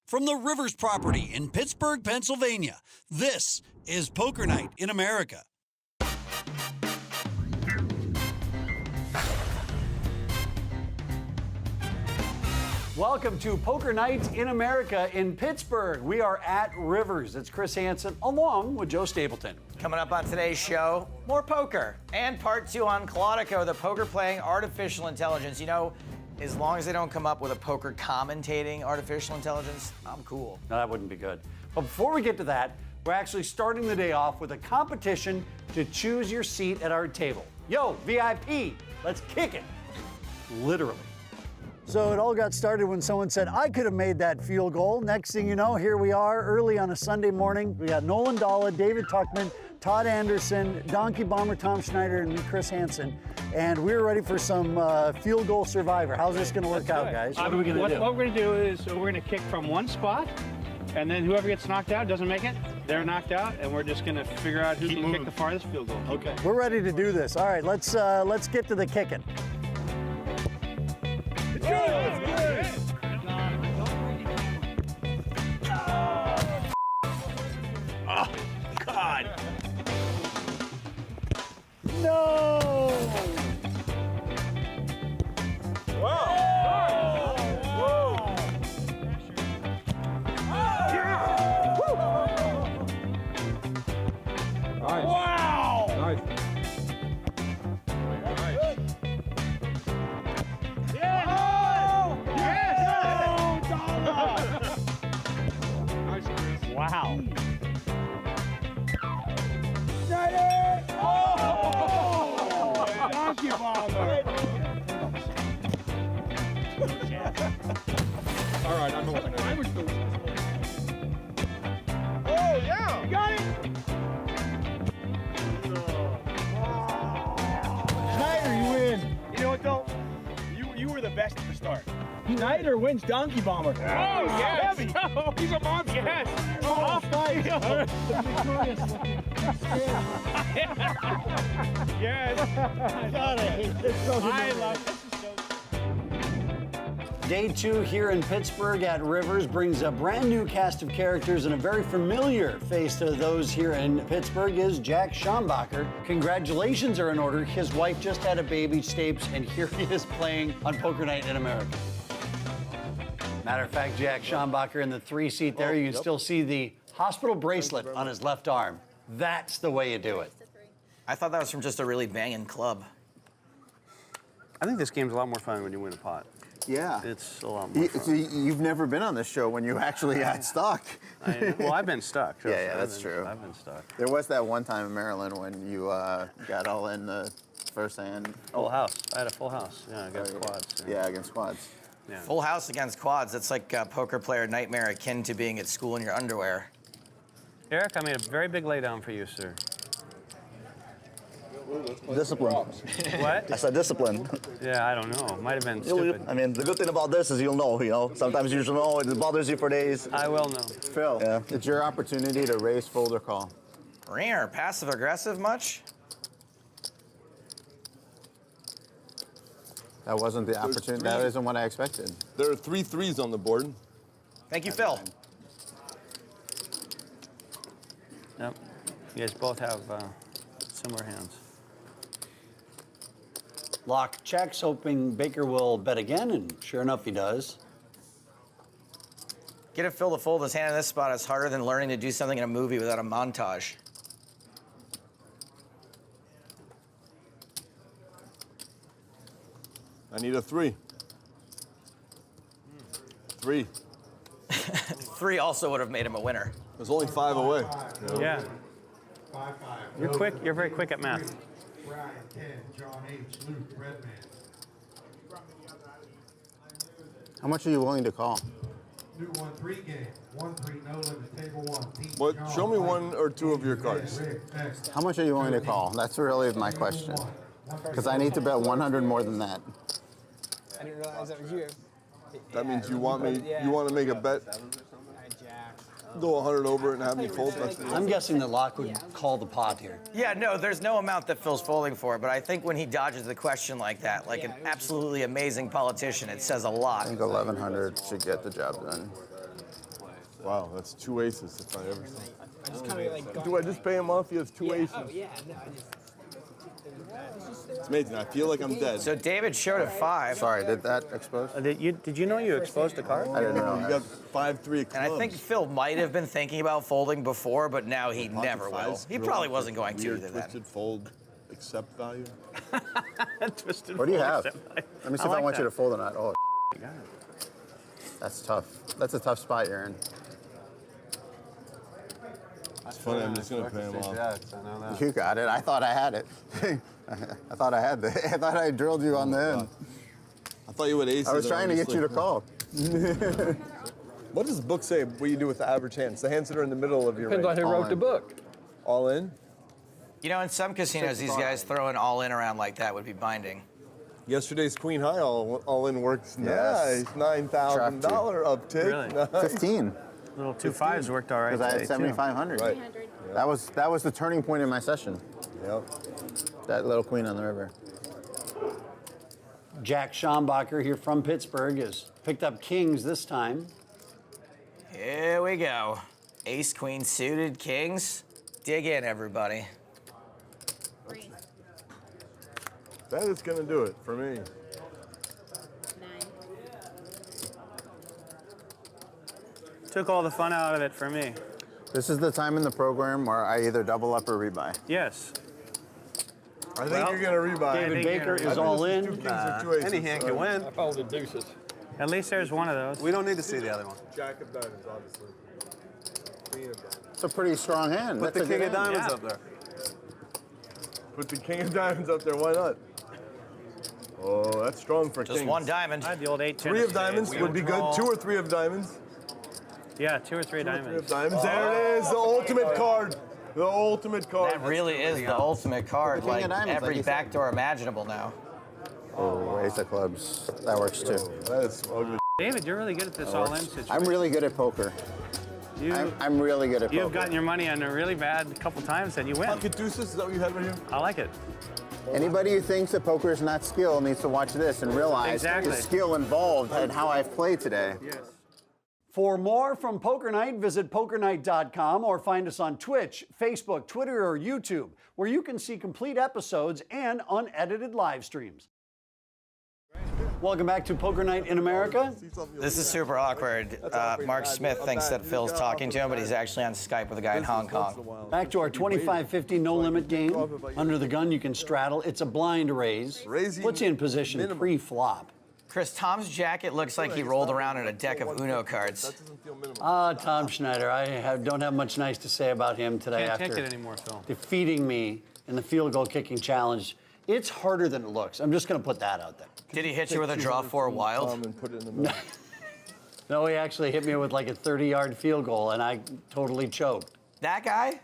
From the Rivers property in Pittsburgh, Pennsylvania, this is Poker Night in America. Welcome to Poker Night in America in Pittsburgh. We are at Rivers. It's Chris Hansen along with Joe Stapleton. Coming up on today's show, more poker and part 2 on Claudico, the poker playing artificial intelligence. You know, as long as they don't come up with a poker commentating artificial intelligence, I'm cool. No, that wouldn't be good. But before we get to that, we're actually starting the day off with a competition to choose your seat at our table. Yo, VIP, let's kick it. Literally. So it all got started when someone said, I could have made that field goal. Next thing you know, here we are early on a Sunday morning. We got Nolan Dalla, David Tuckman, Todd Anderson, Donkey Bomber Tom Schneider, and me, Chris Hansen. And we're ready for some field goal survivor. How's this gonna work out, guys? What are we gonna do? What we're gonna do is we're gonna kick from one spot, and then whoever gets knocked out, doesn't make it, they're knocked out, and we're just gonna figure out who can kick the farthest field goal. Okay. We're ready to do this. All right, let's get to the kicking. Oh, God. No! Wow! Nice. Wow. Donkey bomber. All right, I'm the winner. I was the winner. Oh, yeah. You got it. Schneider, you win. You know what, though? You were the best at the start. Schneider wins Donkey Bomber. Oh, yes. Heavy. Oh, he's a monster. Yes. Oh, off fight. Yes. God, I hate this. I love this. Day 2 here in Pittsburgh at Rivers brings a brand new cast of characters, and a very familiar face to those here in Pittsburgh is Jack Schombacher. Congratulations are in order. His wife just had a baby, Stapes, and here he is playing on Poker Night in America. Matter of fact, Jack Schombacher in the 3 seat there, you can still see the hospital bracelet on his left arm. That's the way you do it. I thought that was from just a really banging club. I think this game's a lot more fun when you win a pot. Yeah. It's a lot more fun. So you've never been on this show when you actually got stuck. Well, I've been stuck. Yeah, that's true. I've been stuck. There was that one time in Maryland when you got all in the first hand. Full house. I had a full house. Yeah, against quads. Yeah, against quads. Yeah. Full house against quads. That's like a poker player nightmare akin to being at school in your underwear. Eric, I made a very big laydown for you, sir. Discipline. What? I said discipline. Yeah, I don't know. Might have been stupid. I mean, the good thing about this is you'll know, Sometimes you should know, it bothers you for days. I will know. Phil, Yeah. it's your opportunity to raise, fold, or call. Rare, passive aggressive much? That wasn't the opportunity. That isn't what I expected. There are 3 threes on the board. Thank you, Phil. Yep. You guys both have similar hands. Lock checks, hoping Baker will bet again, and sure enough, he does. Get a Phil to fold his hand in this spot is harder than learning to do something in a movie without a montage. I need a 3. 3. 3 also would have made him a winner. There's only 5 away. Yeah. You're quick. You're very quick at math. Brian, Ken, John H., Luke, Redman. How much are you willing to call? New 1-3 game. 1-3, no limit, table 1. Team But John, show me Mike, 1 or 2 of your Red, cards. Rick, X, How much are you willing to call? That's really my question. Because I need to bet 100 more than that. I didn't realize that was you. That means you want me. You want to make a bet. Go 100 over it and have me fold. I'm guessing that Locke would call the pot here. Yeah, no, there's no amount that Phil's folding for, but I think when he dodges the question like that, like an absolutely amazing politician, it says a lot. I think 1,100 should get the job done. Wow, that's 2 aces if I ever saw. I just kind of like. Do I just pay him off? He has 2 aces. Oh yeah, no, I just. It's amazing. I feel like I'm dead. So David showed a 5. Sorry, did that expose? Did you know you exposed a card? I didn't know. You got 5-3 of clubs. And I think Phil might have been thinking about folding before, but now he never will. Fives He grow probably up wasn't with going to weird either then. twisted fold, accept value. Twisted What do you fold have? except- Let me see if I like want you that. to fold or not. Oh, You got it. that's tough. That's a tough spot you're in. It's funny. I'm just gonna pay him off. You got it. I thought I had it. I thought I had I thought I drilled you on the end. I thought you had aces. I was trying to get you to call. What does the book say? What you do with the average hands? The hands that are in the middle of your range. who wrote the book. All in. You know, in some casinos, these guys throwing all in around like that would be binding. Yesterday's Queen High all in works Yes. nice. $9,000 uptick. Really? Nice. 15. Little 2 5s worked all right. Because I had today, too. 7,500. Right. That was the turning point in my session. Yep. That little queen on the river. Jack Schombacher here from Pittsburgh has picked up kings this time. Here we go. Ace, queen suited, kings. Dig in, everybody. That is gonna do it for me. 9. Took all the fun out of it for me. This is the time in the program where I either double up or rebuy. Yes. I think Well, you're gonna rebuy. David think Baker you're- is all in. Two kings or 2 aces. Any hand can win. I folded deuces. At least there's one of those. We don't need to see the other one. Jack of diamonds, obviously. Queen of diamonds. It's a pretty strong hand. Put the That's a king good of hand. diamonds Yeah. up there. Put the king of diamonds up there. Why not? Oh, that's strong for Just kings. one diamond. I had the old 8 3 of diamonds would be good. 2 or 3 of diamonds. Yeah, 2 or 3 3 of diamonds. diamonds. There it is. The ultimate card. The ultimate card. That really is the ultimate card. King of Like diamonds, every like you said. backdoor imaginable now. Oh, ace of clubs. That works too. That is ugly. David, you're really good at this all-in situation. I'm really good at poker. You, I'm really good at you've poker. gotten your money on a really bad couple times and you win. Pocket deuces. Is that what you had right here? I like it. Anybody who thinks that poker is not skill needs to watch this and realize Exactly. the skill involved in how I've played today. Yes. For more from Poker Night, visit pokernight.com or find us on Twitch, Facebook, Twitter, or YouTube, where you can see complete episodes and unedited live streams. Welcome back to Poker Night in America. This is super awkward. Mark Smith thinks that Phil's talking to him, but he's actually on Skype with a guy in Hong Kong. Back to our 25-50 no-limit game. Under the gun, you can straddle. It's a blind raise. Puts you in position pre-flop. Chris, Tom's jacket looks like he rolled around in a deck of Uno cards. Tom Schneider, I don't have much nice to say about him today Can't take after it anymore, Phil. defeating me in the field goal kicking challenge. It's harder than it looks. I'm just going to put that out there. Did he hit you with a draw 4 wild? And put it in the middle. No, he actually hit me with like a 30-yard field goal, and I totally choked. That guy?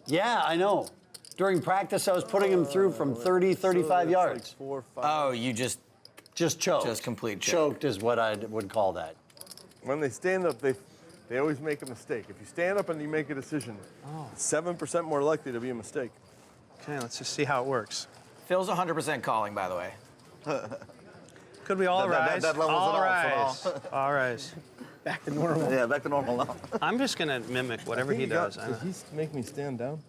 Yeah, I know. During practice, I was putting him through from 30, 35 yards. 4, 5. Oh, you just Just choked. Just complete choke. Choked is what I would call that. When they stand up, they always make a mistake. If you stand up and you make a decision, 7% more likely to be a mistake. Okay, let's just see how it works. Phil's 100% calling, by the way. Could we all rise? that level's all it rise. All rise. Back to normal. Yeah, back to normal now. I'm just going to mimic whatever he does. Did he make me stand down?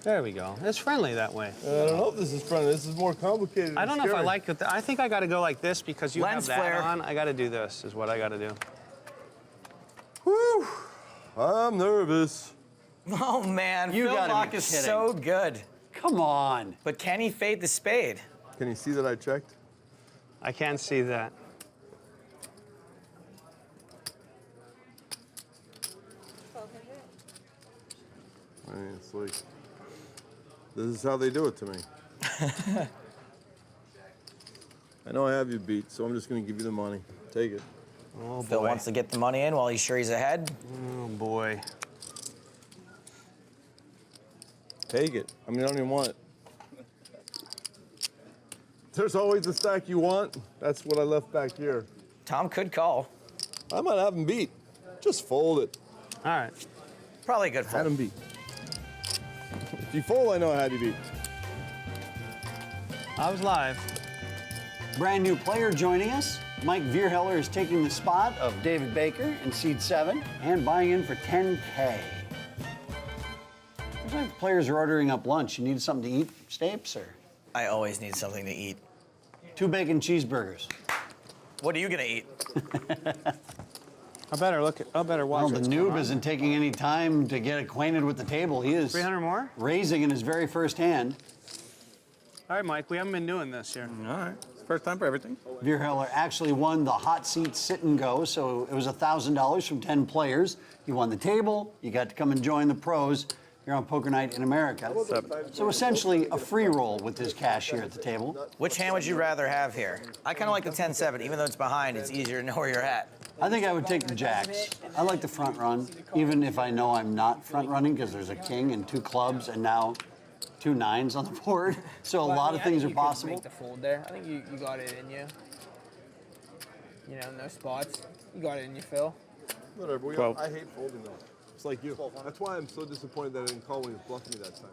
There we go. It's friendly that way. I don't know if this is friendly. This is more complicated. I don't know if I like it. I think I got to go like this because you Lens have that flare. on. I got to do this is what I got to do. Whew. I'm nervous. Oh, man. You Phil gotta be Mock is kidding. so good. Come on. But can he fade the spade? Can you see that I checked? I can't see that. I mean, it's like, this is how they do it to me. I know I have you beat, so I'm just going to give you the money. Take it. Oh, Phil boy. wants to get the money in while he's sure he's ahead. Oh, boy. Take it. I mean, I don't even want it. There's always a stack you want. That's what I left back here. Tom could call. I might have him beat. Just fold it. All right. Probably a good Had fold. him beat. If you fold, I know I had you beat. I was live. Brand new player joining us. Mike Vierheller is taking the spot of David Baker in seed 7 and buying in for 10K. Sometimes players are ordering up lunch. You need something to eat, Stapes, or? I always need something to eat. 2 bacon cheeseburgers. What are you gonna eat? I better watch Well, the what's going noob on. isn't taking any time to get acquainted with the table. He is 300 more? raising in his very first hand. All right, Mike, we haven't been doing this here. All right. First time for everything. Vierheller actually won the hot seat sit and go, so it was $1,000 from 10 players. You won the table, you got to come and join the pros here on Poker Night in America. So essentially a free roll with this cash here at the table. Which hand would you rather have here? I kind of like the 10-7. Even though it's behind, it's easier to know where you're at. I think I would take the jacks. I like the front run, even if I know I'm not front running because there's a king and 2 clubs and now 2 9s on the board. So a lot of things are possible. Make the fold there. I think you got it in you. You know, no spots. You got it in you, Phil. Whatever. Well- I hate folding though. It's like you. That's why I'm so disappointed that I didn't call when he was bluffing me that time.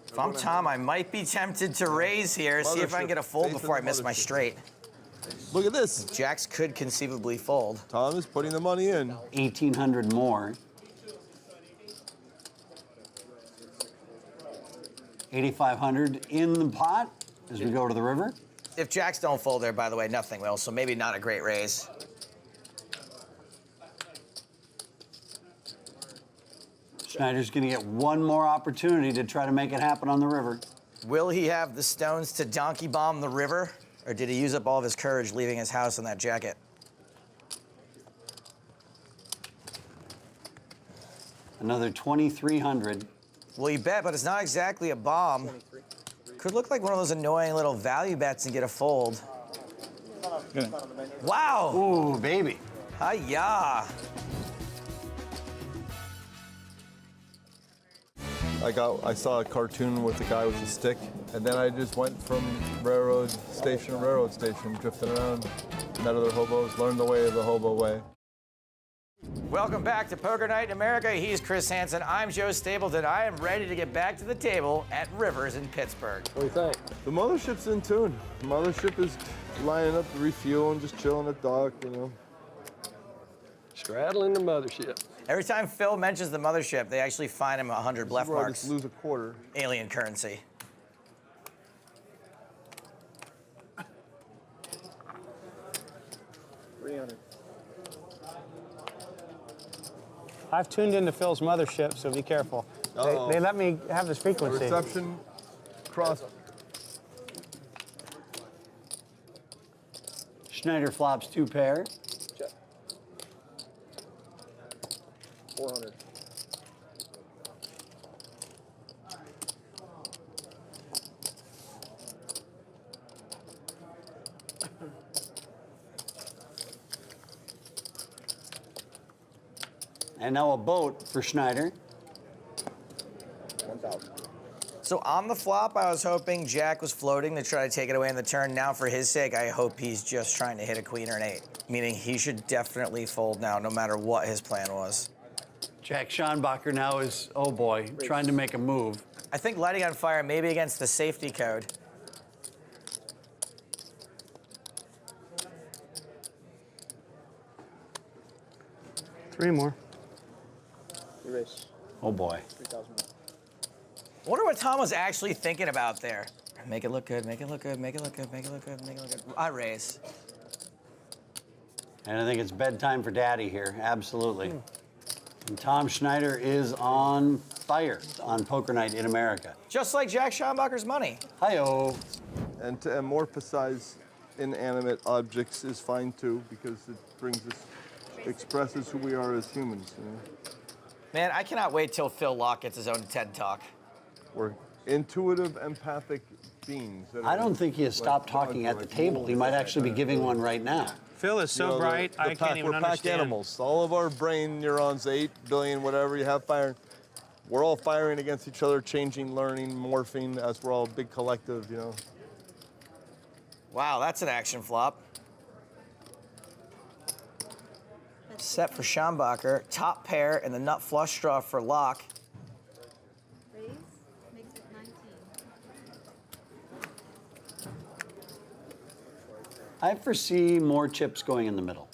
If I'm Tom, I might be tempted to raise here, see if I can get a fold Mothership. before I miss my straight. Look at this. Jacks could conceivably fold. Tom is putting the money in. 1,800 more. 8,500 in the pot as we go to the river. If Jacks don't fold there, by the way, nothing will, so maybe not a great raise. Schneider's going to get one more opportunity to try to make it happen on the river. Will he have the stones to donkey bomb the river? Or did he use up all of his courage leaving his house in that jacket? Another 2,300. Well, you bet, but it's not exactly a bomb. Could look like one of those annoying little value bets and get a fold. Wow! Ooh, baby. Hi-ya! I saw a cartoon with a guy with a stick, and then I just went from railroad station to railroad station, drifting around, met other hobos, learned the way of the hobo way. Welcome back to Poker Night in America. He's Chris Hansen. I'm Joe Stapleton. I am ready to get back to the table at Rivers in Pittsburgh. What do you think? The mothership's in tune. The mothership is lining up to refuel and just chilling at dock, you know. Straddling the mothership. Every time Phil mentions the mothership, they actually fine him 100 This bluff is where I marks. just lose a quarter. Alien currency. I've tuned into Phil's mothership, so be careful. Uh-oh. They let me have this frequency. Reception cross. Schneider flops 2 pair. Check. 400. And now a boat for Schneider. 1,000. So on the flop, I was hoping Jack was floating to try to take it away in the turn. Now, for his sake, I hope he's just trying to hit a queen or an 8, meaning he should definitely fold now, no matter what his plan was. Jack Schonbacher now is, oh boy, trying to make a move. I think lighting on fire may be against the safety code. Three more. Erase. Oh boy. 3,000. I wonder what Tom was actually thinking about there. Make it look good, make it look good, make it look good, make it look good, make it look good. I raise. And I think it's bedtime for Daddy here, absolutely. And Tom Schneider is on fire on Poker Night in America. Just like Jack Schonbacher's money. Hi-oh. And to amorphisize inanimate objects is fine too, because it brings us, expresses who we are as humans. You know? Man, I cannot wait till Phil Locke gets his own TED Talk. We're intuitive, empathic beings. that I are don't think he has like stopped dogs talking or at the like table. He might actually be giving one right now. Phil is so bright, I can't even we're pack understand. animals. All of our brain neurons, 8 billion, whatever you have firing, we're all firing against each other, changing, learning, morphing, as we're all a big collective, you know. Wow, that's an action flop. Set for Schonbacher, top pair, and the nut flush draw for Locke. Raise makes it 19. I foresee more chips going in the middle.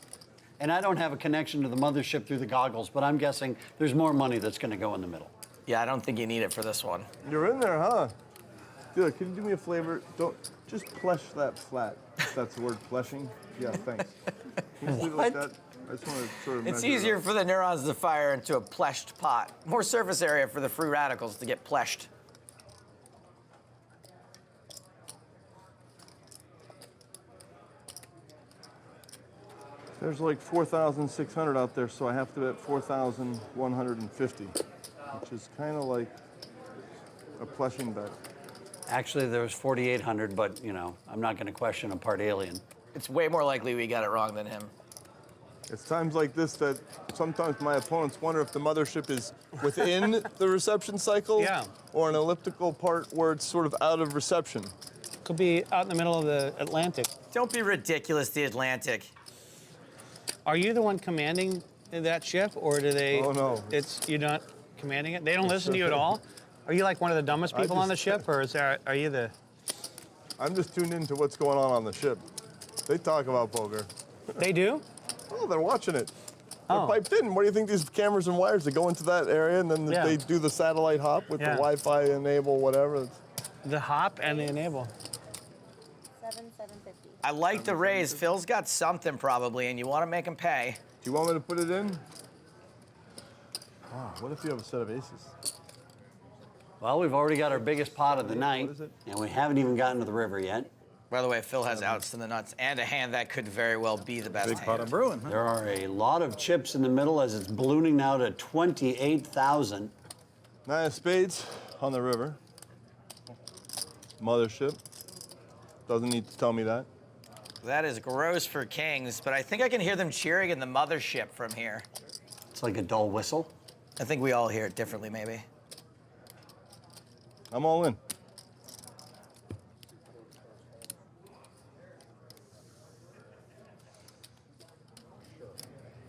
And I don't have a connection to the mothership through the goggles, but I'm guessing there's more money that's going to go in the middle. Yeah, I don't think you need it for this one. You're in there, huh? Dude, can you do me a favor? Don't just flesh that flat. If that's the word, fleshing. Yeah, thanks. Can you just leave it like that? I just want to sort of It's measure it easier up. for the neurons to fire into a pleshed pot. More surface area for the free radicals to get pleshed. There's like 4,600 out there, so I have to bet 4,150, which is kind of like a plushing bet. Actually, there was 4,800, but, you know, I'm not going to question a part alien. It's way more likely we got it wrong than him. It's times like this that sometimes my opponents wonder if the mothership is within the reception cycle or an elliptical part where it's sort of out of reception. Could be out in the middle of the Atlantic. Don't be ridiculous, the Atlantic. Are you the one commanding that ship, or do they? Oh, no. You're not commanding it. They don't listen to you at all. Are you like one of the dumbest people on the ship, or are you the? I'm just tuned into what's going on the ship. They talk about poker. They do? Oh, they're watching it. They're Oh. piped in. What do you think, these cameras and wires that go into that area and then they do the satellite hop with the Wi-Fi enable, whatever? The hop and the enable. 7,750. I like the raise. Phil's got something probably, and you want to make him pay. Do you want me to put it in? Oh, what if you have a set of aces? Well, we've already got our biggest pot of the night, and we haven't even gotten to the river yet. By the way, Phil has outs to the nuts and a hand that could very well be the best hand. brewing. There are a lot of chips in the middle as it's ballooning now to 28,000. Nine of spades on the river. Mothership. Doesn't need to tell me that. That is gross for kings, but I think I can hear them cheering in the mothership from here. It's like a dull whistle. I think we all hear it differently, maybe. I'm all in.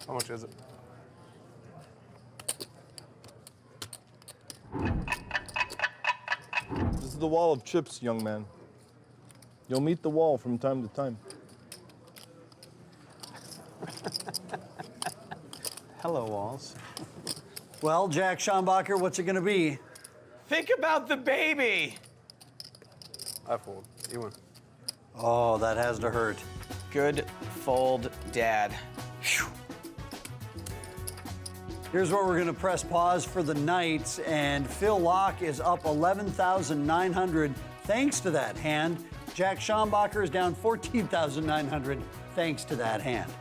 How much is it? This is the wall of chips, young man. You'll meet the wall from time to time. Hello, Walls. Well, Jack Schombacher, what's it going to be? Think about the baby. I fold. You win. Oh, that has to hurt. Good fold, Dad. Phew. Here's where we're going to press pause for the night, and Phil Locke is up 11,900 thanks to that hand. Jack Schombacher is down 14,900 thanks to that hand.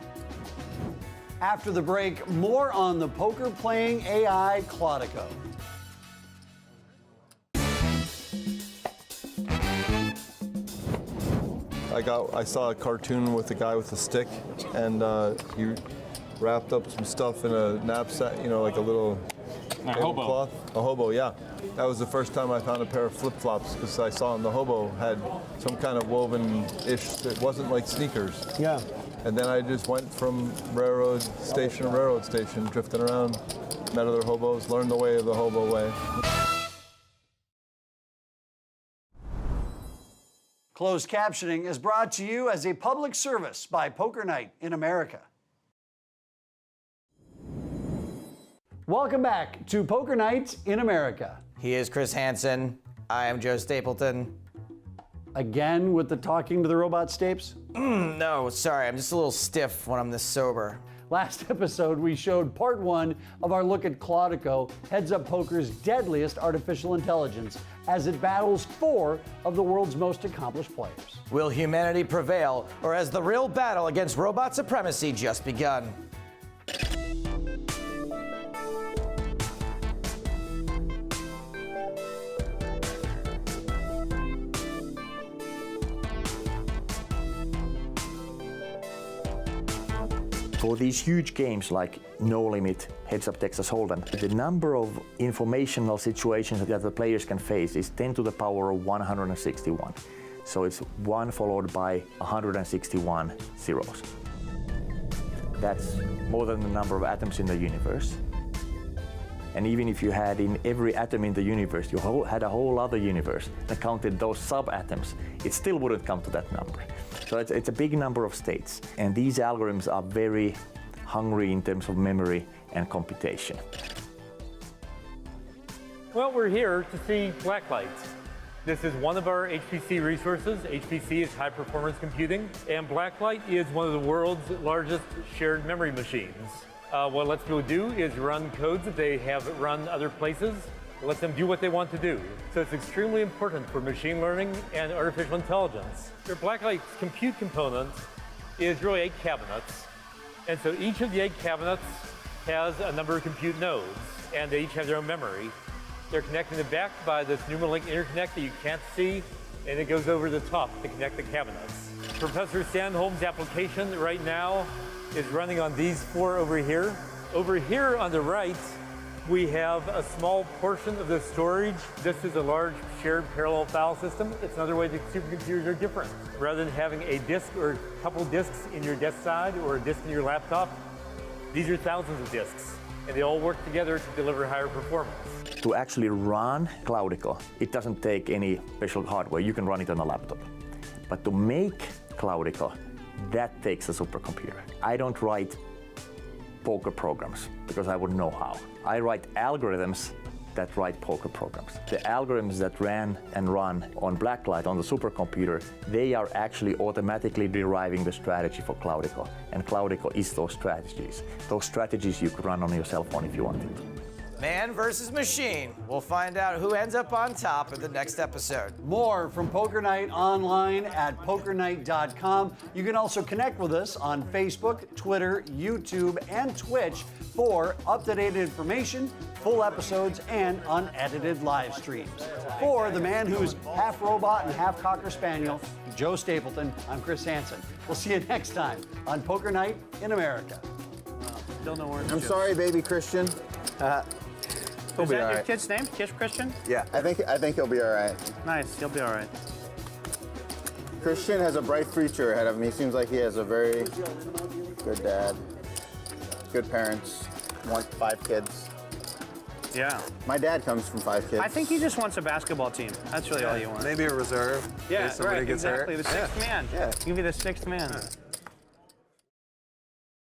After the break, more on the poker playing AI Clodico. I saw a cartoon with a guy with a stick, and he wrapped up some stuff in a knapsack, you know, like a little tablecloth. A hobo, yeah. That was the first time I found a pair of flip-flops, because I saw the hobo had some kind of woven-ish, it wasn't like sneakers. Yeah. And then I just went from railroad station to railroad station, drifting around, met other hobos, learned the way of the hobo way. Closed captioning is brought to you as a public service by Poker Night in America. Welcome back to Poker Night in America. He is Chris Hansen. I am Joe Stapleton. Again with the talking to the robot Stapes? No, sorry, I'm just a little stiff when I'm this sober. Last episode, we showed part one of our look at Clodico, Heads Up Poker's deadliest artificial intelligence, as it battles 4 of the world's most accomplished players. Will humanity prevail, or has the real battle against robot supremacy just begun? For these huge games like No Limit, Heads Up Texas Hold'em, the number of informational situations that the players can face is 10 to the power of 161. So it's 1 followed by 161 zeros. That's more than the number of atoms in the universe. And even if you had in every atom in the universe, you had a whole other universe that counted those subatoms, it still wouldn't come to that number. So it's a big number of states. And these algorithms are very hungry in terms of memory and computation. Well, we're here to see blacklight. This is one of our HPC resources. HPC is high performance computing, and blacklight is one of the world's largest shared memory machines. What it lets people do is run codes that they have run other places. It lets them do what they want to do. So it's extremely important for machine learning and artificial intelligence. Your blacklight's compute component is really 8 cabinets. And so each of the 8 cabinets has a number of compute nodes, and they each have their own memory. They're connected to the back by this NumaLink interconnect that you can't see, and it goes over the top to connect the cabinets. Professor Sandholm's application right now is running on these 4 over here. Over here on the right, we have a small portion of the storage. This is a large shared parallel file system. It's another way that supercomputers are different. Rather than having a disk or a couple disks in your desk side or a disk in your laptop, these are thousands of disks, and they all work together to deliver higher performance. To actually run Cloudico, it doesn't take any special hardware. You can run it on a laptop. But to make Cloudico, that takes a supercomputer. I don't write poker programs because I wouldn't know how. I write algorithms that write poker programs. The algorithms that ran and run on blacklight on the supercomputer, they are actually automatically deriving the strategy for Cloudico. And Cloudico is those strategies. Those strategies you could run on your cell phone if you wanted. Man versus machine. We'll find out who ends up on top in the next episode. More from Poker Night online at pokernight.com. You can also connect with us on Facebook, Twitter, YouTube, and Twitch for up-to-date information, full episodes, and unedited live streams. For the man who's half robot and half Cocker Spaniel, Joe Stapleton, I'm Chris Hansen. We'll see you next time on Poker Night in America. Still no orange I'm juice. sorry, baby Christian. Is that your kid's name? Kiss Christian? Yeah, I think he'll be all right. Nice, he'll be all right. Christian has a bright future ahead of him. He seems like he has a very good dad, good parents, 5 kids. Yeah. My dad comes from 5 kids. I think he just wants a basketball team. That's really all you want. Maybe a reserve. Yeah, if somebody right, gets exactly. hurt. The 6th man. Yeah. You can be the 6th man.